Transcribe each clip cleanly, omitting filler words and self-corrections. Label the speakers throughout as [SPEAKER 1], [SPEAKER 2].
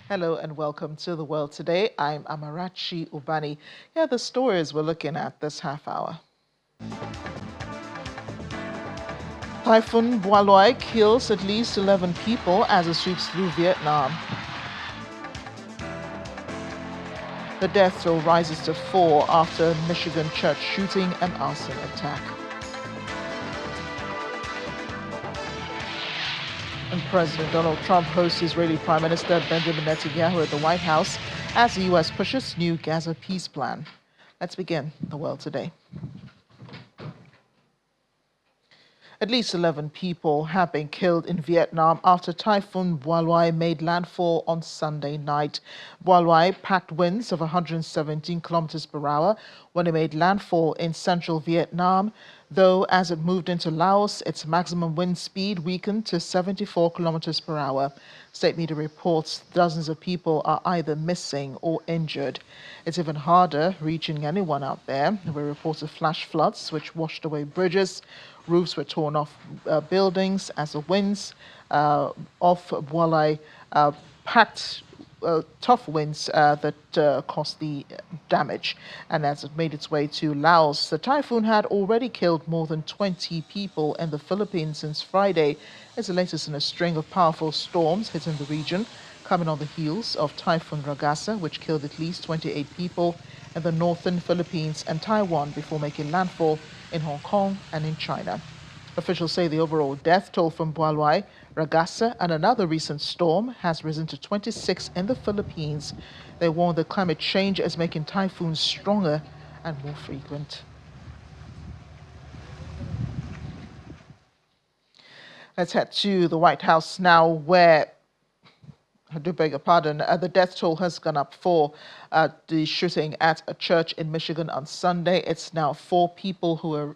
[SPEAKER 1] Hello and welcome to The World Today. I'm Amarachi Ubani. Here are the stories we're looking at this half hour. Typhoon Bualoi kills at least 11 people as it sweeps through Vietnam. The death toll rises to 4 after Michigan church shooting and arson attack. And President Donald Trump hosts Israeli Prime Minister Benjamin Netanyahu at the White House as the U.S. pushes new Gaza peace plan. Let's begin The World Today. At least 11 people have been killed in Vietnam after Typhoon Bualoi made landfall on Sunday night. Bualoi packed winds of 117 kilometers per hour when it made landfall in central Vietnam, though as it moved into Laos, its maximum wind speed weakened to 74 kilometers per hour. State media reports dozens of people are either missing or injured. It's even harder reaching anyone out there. There were reports of flash floods which washed away bridges. Roofs were torn off buildings as the winds off Bualoi packed tough winds that caused the damage. And as it made its way to Laos, the typhoon had already killed more than 20 people in the Philippines since Friday. It's the latest in a string of powerful storms hitting the region, coming on the heels of Typhoon Ragasa, which killed at least 28 people in the northern Philippines and Taiwan before making landfall in Hong Kong and in China. Officials say the overall death toll from Bualoi, Ragasa, and another recent storm has risen to 26 in the Philippines. They warn that climate change is making typhoons stronger and more frequent. Let's head to the White House now, where I do beg your pardon, the death toll has gone up for the shooting at a church in Michigan on Sunday. It's now 4 people who are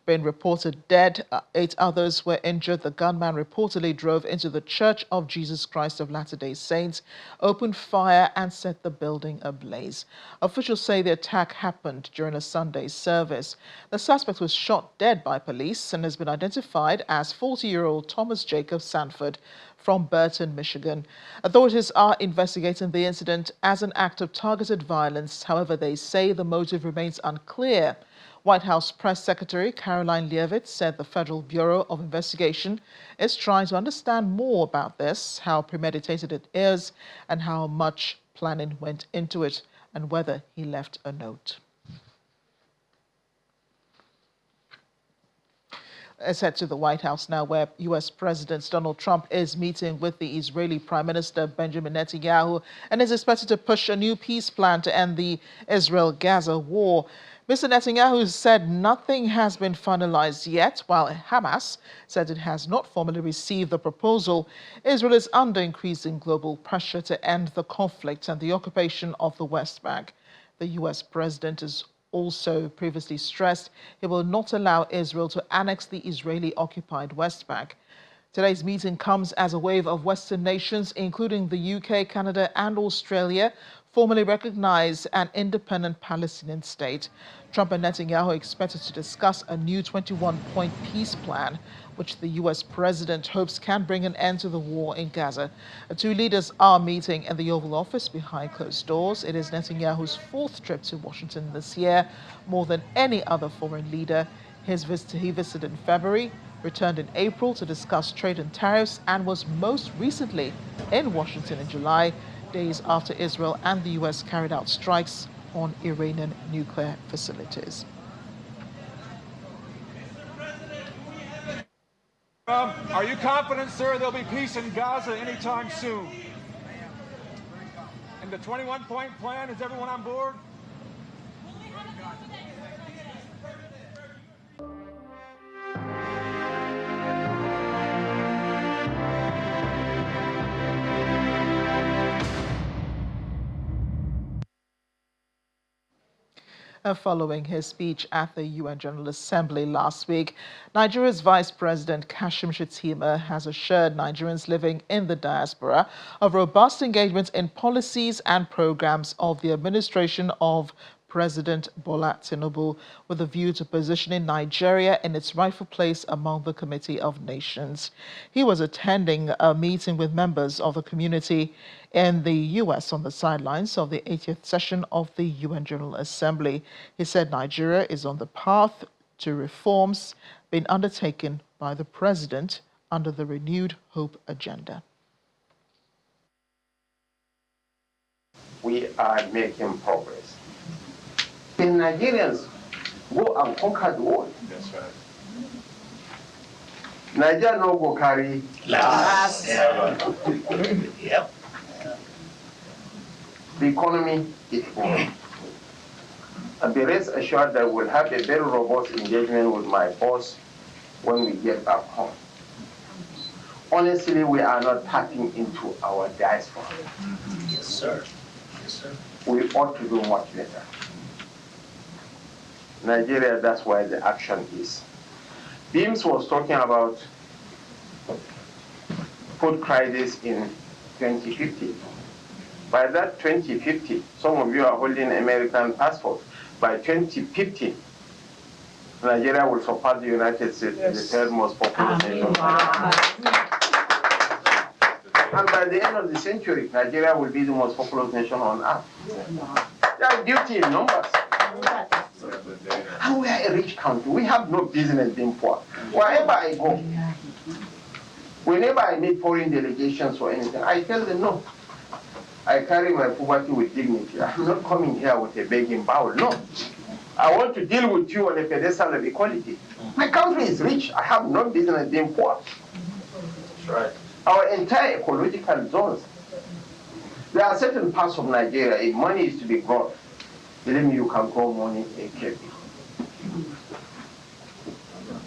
[SPEAKER 1] been reported dead. 8 others were injured. The gunman reportedly drove into the Church of Jesus Christ of Latter-day Saints, opened fire and set the building ablaze. Officials say the attack happened during a Sunday service. The suspect was shot dead by police and has been identified as 40-year-old Thomas Jacob Sanford from Burton, Michigan. Authorities are investigating the incident as an act of targeted violence. However, they say the motive remains unclear. White House Press Secretary Caroline Leavitt said the Federal Bureau of Investigation is trying to understand more about this, how premeditated it is, and how much planning went into it, and whether he left a note. Let's head to the White House now, where U.S. President Donald Trump is meeting with the Israeli Prime Minister Benjamin Netanyahu and is expected to push a new peace plan to end the Israel-Gaza war. Mr. Netanyahu said nothing has been finalized yet, while Hamas said it has not formally received the proposal. Israel is under increasing global pressure to end the conflict and the occupation of the West Bank. The U.S. president has also previously stressed he will not allow Israel to annex the Israeli-occupied West Bank. Today's meeting comes as a wave of Western nations, including the UK, Canada and Australia, formally recognize an independent Palestinian state. Trump and Netanyahu are expected to discuss a new 21-point peace plan, which the U.S. president hopes can bring an end to the war in Gaza. The 2 leaders are meeting in the Oval Office behind closed doors. It is Netanyahu's 4th trip to Washington this year, more than any other foreign leader. He visited in February, returned in April to discuss trade and tariffs, and was most recently in Washington in July, days after Israel and the U.S. carried out strikes on Iranian nuclear facilities.
[SPEAKER 2] Are you confident, sir, there'll be peace in Gaza anytime soon? And the 21-point plan, is everyone on board?
[SPEAKER 1] Following his speech at the UN General Assembly last week, Nigeria's Vice President Kashim Shettima has assured Nigerians living in the diaspora of robust engagement in policies and programs of the administration of President Bola Tinubu with a view to positioning Nigeria in its rightful place among the Committee of Nations. He was attending a meeting with members of the community in the U.S. on the sidelines of the 80th session of the UN General Assembly. He said Nigeria is on the path to reforms being undertaken by the president under the Renewed Hope agenda.
[SPEAKER 3] We are making progress. The Nigerians go and conquer the world.
[SPEAKER 2] That's right.
[SPEAKER 3] Nigeria no go carry last.
[SPEAKER 4] Yep.
[SPEAKER 3] The economy is booming. And be rest assured that we'll have a very robust engagement with my boss when we get back home. Honestly, we are not tapping into our diaspora.
[SPEAKER 4] Yes, sir. Yes, sir.
[SPEAKER 3] We ought to do much better. Nigeria, that's why the action is. Beams was talking about food crisis in 2050. By that 2050, some of you are holding American passports. By 2050, Nigeria will surpass the United States as the third most populous nation. And by the end of the century, Nigeria will be the most populous nation on earth. There are beauty in numbers. And we are a rich country. We have no business being poor. Wherever I go, whenever I meet foreign delegations or anything, I tell them no. I carry my poverty with dignity. I'm not coming here with a begging bowl. No. I want to deal with you on a pedestal of equality. My country is rich. I have no business being poor.
[SPEAKER 4] That's right.
[SPEAKER 3] Our entire ecological zones. There are certain parts of Nigeria, if money is to be grown, believe me, you can grow money in Kebbi.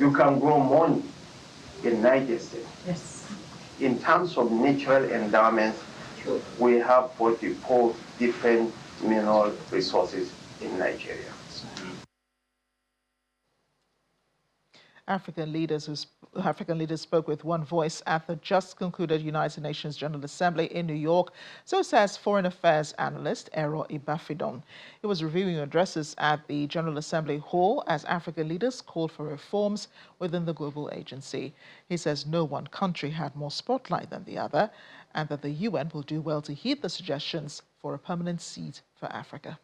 [SPEAKER 3] You can grow money in Niger State.
[SPEAKER 5] Yes.
[SPEAKER 3] In terms of natural endowments, we have 44 different mineral resources in Nigeria.
[SPEAKER 1] African leaders spoke with one voice at the just concluded United Nations General Assembly in New York, so says foreign affairs analyst Ero Ibafidon. He was reviewing addresses at the General Assembly Hall as African leaders called for reforms within the global agency. He says no one country had more spotlight than the other, and that the UN will do well to heed the suggestions for a permanent seat for Africa.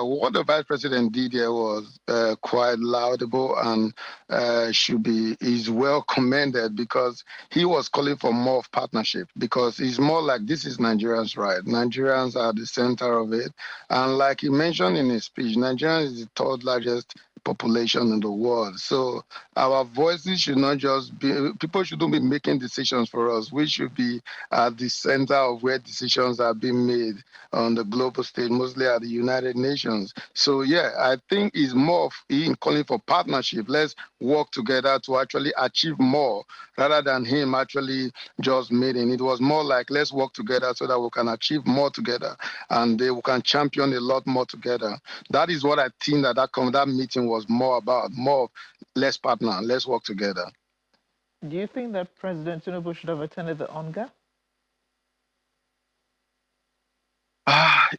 [SPEAKER 6] What the vice president did here was quite laudable and is well commended, because he was calling for more of partnership, because it's more like this is Nigerians' right. Nigerians are the center of it. And like he mentioned in his speech, Nigeria is the third largest population in the world. So our voices should not just be, people shouldn't be making decisions for us. We should be at the center of where decisions are being made on the global stage, mostly at the United Nations. So yeah, I think it's more of him calling for partnership. Let's work together to actually achieve more, rather than him actually just meeting. It was more like, let's work together so that we can achieve more together, and we can champion a lot more together. That is what I think that meeting was more about, more of let's partner, let's work together.
[SPEAKER 1] Do you think that President Tinubu should have attended the UNGA?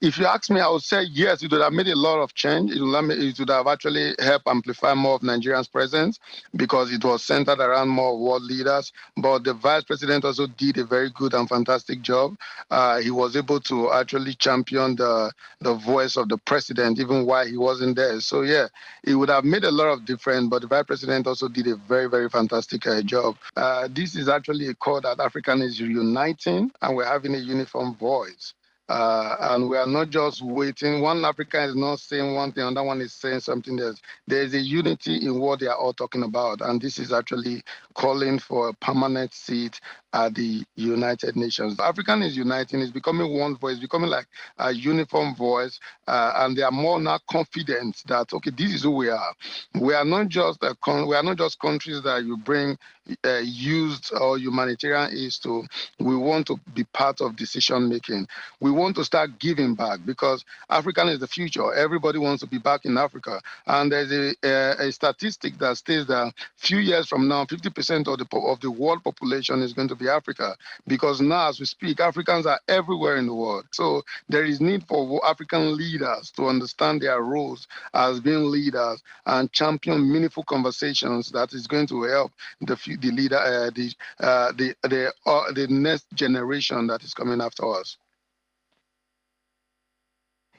[SPEAKER 6] If you ask me, I would say yes, it would have made a lot of change. It would have actually helped amplify more of Nigerians' presence, because it was centered around more world leaders. But the vice president also did a very good and fantastic job. He was able to actually champion the voice of the president, even while he wasn't there. So yeah, it would have made a lot of difference, but the vice president also did a very, very fantastic job. This is actually a call that African is uniting, and we're having a uniform voice. And we are not just waiting. One African is not saying one thing, another one is saying something else. There is a unity in what they are all talking about, and this is actually calling for a permanent seat at the United Nations. African is uniting, it's becoming one voice, becoming like a uniform voice, and they are more now confident that, okay, this is who we are. We are not just countries that you bring used or humanitarian aid to. We want to be part of decision making. We want to start giving back because African is the future. Everybody wants to be back in Africa. And there's a statistic that states that few years from now, 50% of the world population is going to be Africa, because now as we speak, Africans are everywhere in the world. So there is need for African leaders to understand their roles as being leaders and champion meaningful conversations that is going to help the leader, the next generation that is coming after us.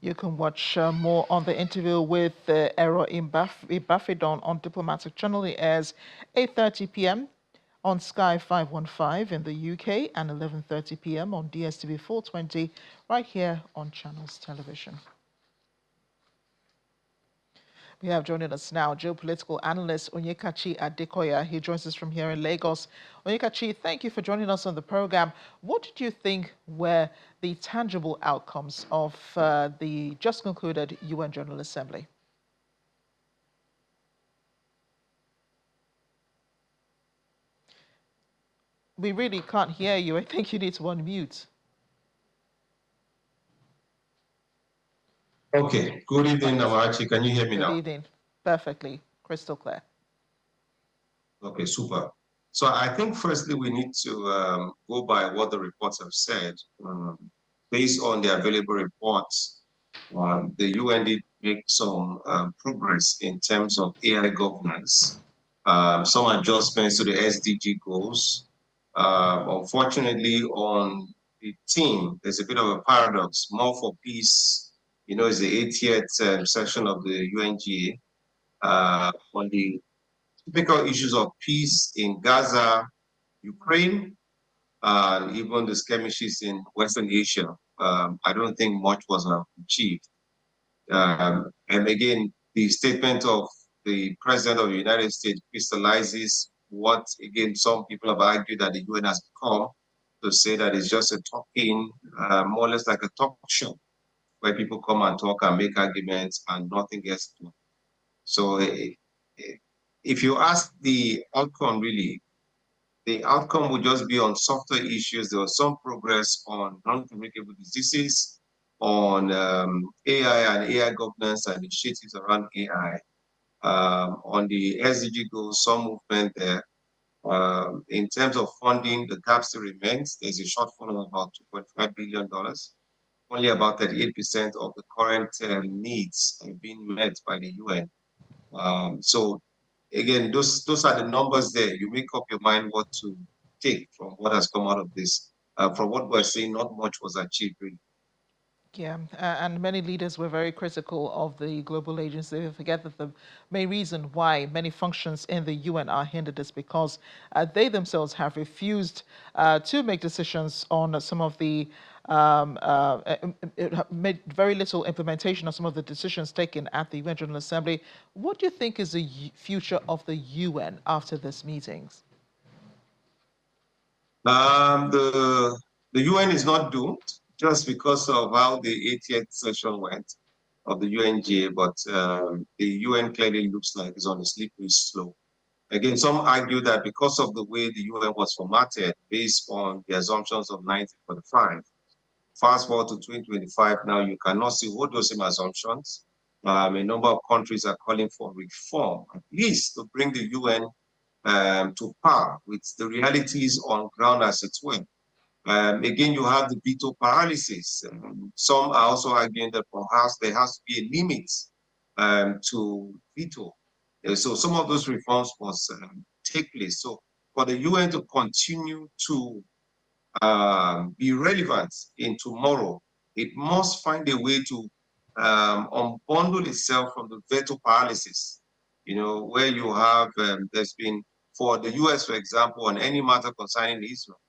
[SPEAKER 1] You can watch more on the interview with Ero Ibafidon on Diplomatic Channel. It airs 8:30 p.m. on Sky 515 in the UK and 11:30 p.m. on DSTV 420 right here on Channels Television. We have joining us now geopolitical analyst Onyekachi Adekoya. He joins us from here in Lagos. Onyekachi, thank you for joining us on the program. What did you think were the tangible outcomes of the just concluded UN General Assembly? We really can't hear you. I think you need to unmute.
[SPEAKER 5] Okay. Good evening, Namachi. Can you hear me now?
[SPEAKER 1] Good evening. Perfectly. Crystal clear.
[SPEAKER 5] Okay, super. So I think firstly we need to go by what the reports have said. Based on the available reports, the UN did make some progress in terms of AI governance, some adjustments to the SDG goals. Unfortunately, on the team, there's a bit of a paradox. More for Peace, is the 80th session of the UNGA. On the typical issues of peace in Gaza, Ukraine, and even the skirmishes in Western Asia, I don't think much was achieved. And again, the statement of the President of the United States crystallizes what, again, some people have argued that the UN has become, to say that it's just a talking, more or less like a talk show, where people come and talk and make arguments and nothing gets done. So if you ask the outcome, really, the outcome would just be on softer issues. There was some progress on non-communicable diseases, on AI and AI governance and initiatives around AI. On the SDG goals, some movement there. In terms of funding, the gap still remains. There's a shortfall of about $2.5 billion. Only about 38% of the current needs are being met by the UN. So again, those are the numbers there. You make up your mind what to take from what has come out of this. From what we're seeing, not much was achieved, really.
[SPEAKER 1] Yeah, and many leaders were very critical of the global agency. They forget that the main reason why many functions in the UN are hindered is because they themselves have refused to make decisions on some of the made very little implementation of some of the decisions taken at the UN General Assembly. What do you think is the future of the UN after these meetings?
[SPEAKER 5] The UN is not doomed just because of how the 80th session went of the UNGA, but the UN clearly looks like it's on a slippery slope. Again, some argue that because of the way the UN was formatted, based on the assumptions of 1945, fast forward to 2025, now you cannot see hold those same assumptions. A number of countries are calling for reform, at least to bring the UN to par with the realities on ground, as it were. Again, you have the veto paralysis. Some are also arguing that perhaps there has to be a limit to veto. So some of those reforms must take place. So for the UN to continue to be relevant in tomorrow, it must find a way to unbundle itself from the veto paralysis, where you have, there's been, for the US, for example, on any matter concerning Israel,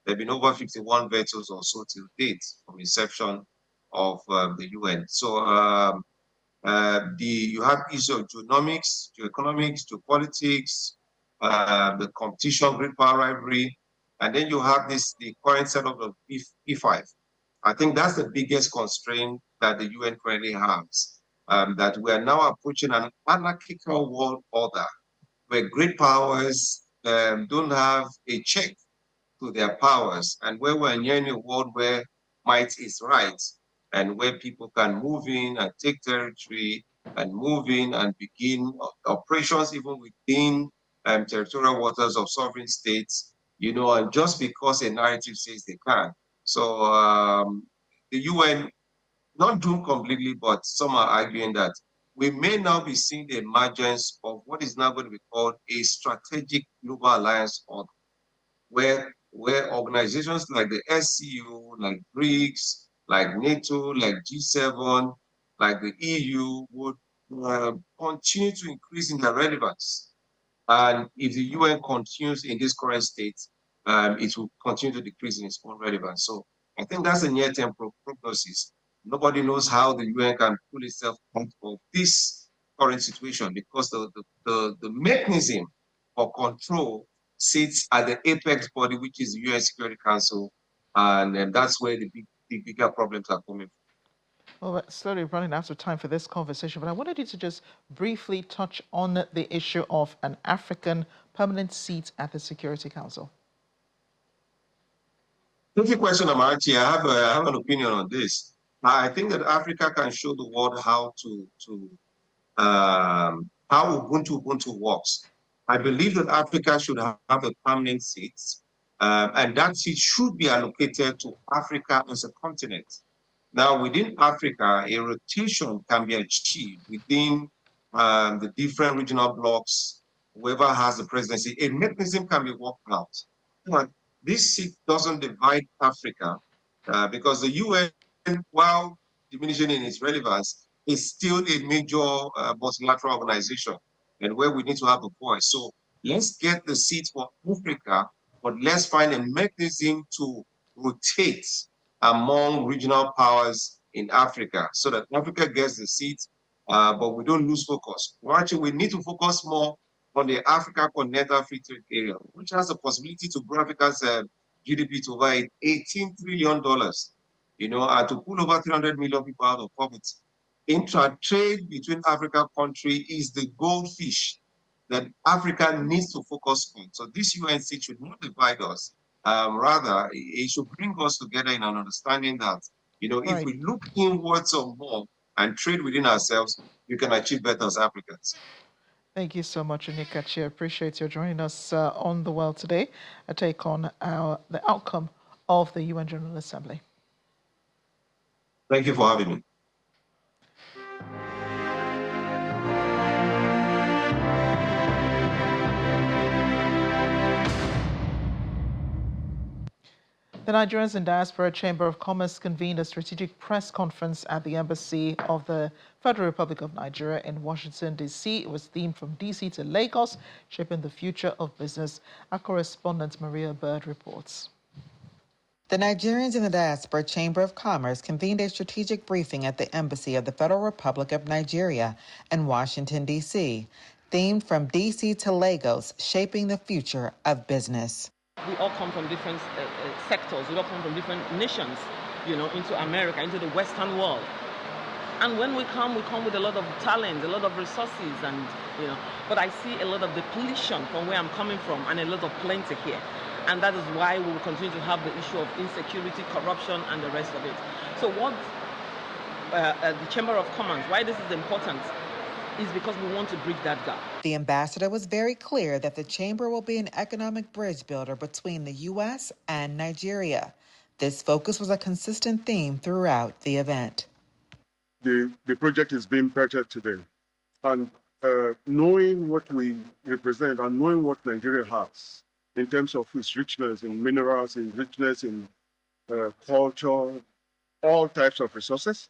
[SPEAKER 5] there have been over 51 vetoes or so till date from inception of the UN. So you have issue of geonomics, geoeconomics, geopolitics, the competition, great power rivalry, and then you have the current setup of P5. I think that's the biggest constraint that the UN currently has, that we are now approaching an anarchical world order where great powers don't have a check to their powers, and where we're nearing a world where might is right, and where people can move in and take territory and move in and begin operations even within territorial waters of sovereign states, and just because a narrative says they can. So the UN, not doomed completely, but some are arguing that we may now be seeing the emergence of what is now going to be called a strategic global alliance order, where organizations like the SCU, like BRICS, like NATO, like G7, like the EU would continue to increase in their relevance. And if the UN continues in this current state, it will continue to decrease in its own relevance. So I think that's a near-term prognosis. Nobody knows how the UN can pull itself out of this current situation, because the mechanism for control sits at the apex body, which is the UN Security Council, and that's where the bigger problems are coming from.
[SPEAKER 1] Well, we're slowly running out of time for this conversation, but I wanted you to just briefly touch on the issue of an African permanent seat at the Security Council.
[SPEAKER 5] Tricky question, Amarachi. I have an opinion on this. I think that Africa can show the world how how Ubuntu works. I believe that Africa should have a permanent seat, and that seat should be allocated to Africa as a continent. Now, within Africa, a rotation can be achieved within the different regional blocks. Whoever has the presidency, a mechanism can be worked out. But this seat doesn't divide Africa because the UN, while diminishing in its relevance, is still a major multilateral organization, and where we need to have a voice. So let's get the seat for Africa, but let's find a mechanism to rotate among regional powers in Africa so that Africa gets the seat, but we don't lose focus. Well, actually, we need to focus more on the Africa Continental Free Trade Area, which has the possibility to grow Africa's GDP to over $18 trillion, and to pull over 300 million people out of poverty. Intra-trade between African countries is the goldfish that Africa needs to focus on. So this UN seat should not divide us. Rather, it should bring us together in an understanding that, if we look inwards or more and trade within ourselves, we can achieve better as Africans.
[SPEAKER 1] Thank you so much, Onyekachi. I appreciate you joining us on The World Today, a take on the outcome of the UN General Assembly.
[SPEAKER 5] Thank you for having me.
[SPEAKER 1] The Nigerians in Diaspora Chamber of Commerce convened a strategic press conference at the Embassy of the Federal Republic of Nigeria in Washington, D.C. It was themed From D.C. to Lagos, Shaping the Future of Business. Our correspondent Maria Bird reports.
[SPEAKER 7] The Nigerians in the Diaspora Chamber of Commerce convened a strategic briefing at the Embassy of the Federal Republic of Nigeria in Washington, D.C., themed From D.C. to Lagos, Shaping the Future of Business.
[SPEAKER 8] We all come from different sectors, we all come from different nations, into America, into the Western world. And when we come with a lot of talent, a lot of resources, and, but I see a lot of depletion from where I'm coming from and a lot of plenty here. And that is why we will continue to have the issue of insecurity, corruption, and the rest of it. So what the Chamber of Commerce, why this is important, is because we want to bridge that gap.
[SPEAKER 7] The ambassador was very clear that the chamber will be an economic bridge builder between the U.S. and Nigeria. This focus was a consistent theme throughout the event.
[SPEAKER 9] The project is being purchased today. And knowing what we represent and knowing what Nigeria has in terms of its richness in minerals, in richness in culture, all types of resources,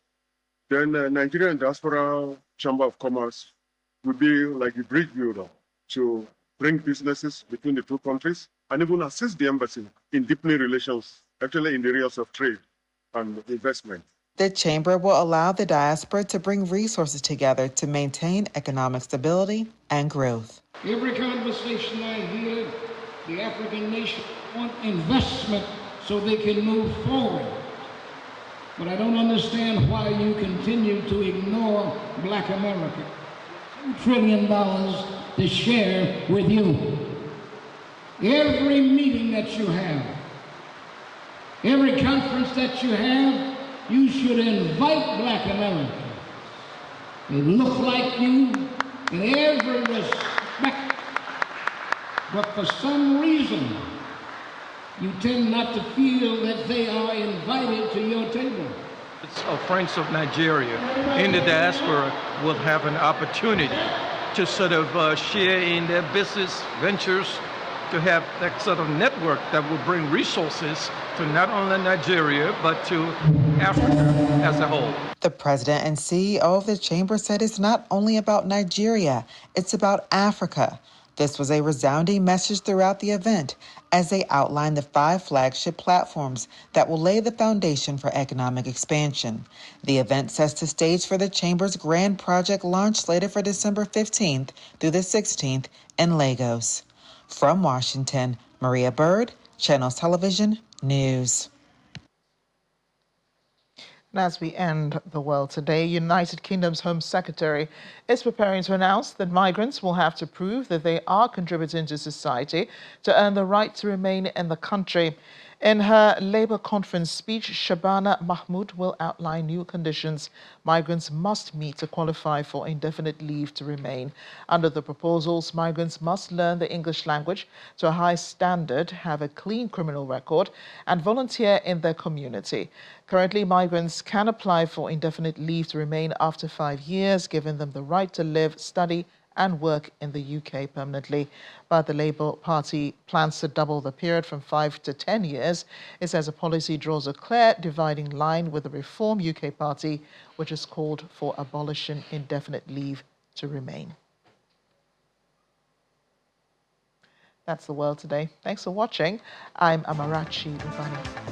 [SPEAKER 9] then Nigerian Diaspora Chamber of Commerce will be like a bridge builder to bring businesses between the two countries and even assist the embassy in deepening relations, actually in the areas of trade and investment.
[SPEAKER 7] The chamber will allow the diaspora to bring resources together to maintain economic stability and growth.
[SPEAKER 10] Every conversation I hear, the African nations want investment so they can move forward. But I don't understand why you continue to ignore Black America. $2 trillion to share with you. Every meeting that you have, Every conference that you have, you should invite black Americans. They look like you in every respect, but for some reason, you tend not to feel that they are invited to your table.
[SPEAKER 11] Friends of Nigeria in the diaspora will have an opportunity to sort of share in their business ventures, to have that sort of network that will bring resources to not only Nigeria, but to Africa as a whole.
[SPEAKER 7] The president and CEO of the chamber said it's not only about Nigeria, it's about Africa. This was a resounding message throughout the event as they outlined the 5 flagship platforms that will lay the foundation for economic expansion. The event sets the stage for the chamber's grand project launch slated for December 15th through the 16th in Lagos. From Washington, Maria Bird, Channels Television News.
[SPEAKER 1] And as we end the world today, United Kingdom's Home Secretary is preparing to announce that migrants will have to prove that they are contributing to society to earn the right to remain in the country. In her Labour conference speech, Shabana Mahmood will outline new conditions migrants must meet to qualify for indefinite leave to remain. Under the proposals, migrants must learn the English language to a high standard, have a clean criminal record, and volunteer in their community. Currently, migrants can apply for indefinite leave to remain after 5 years, giving them the right to live, study, and work in the UK permanently. But the Labour Party plans to double the period from 5 to 10 years. It says the policy draws a clear dividing line with the Reform UK Party, which has called for abolishing indefinite leave to remain. That's the world today. Thanks for watching. I'm Amarachi Ubani.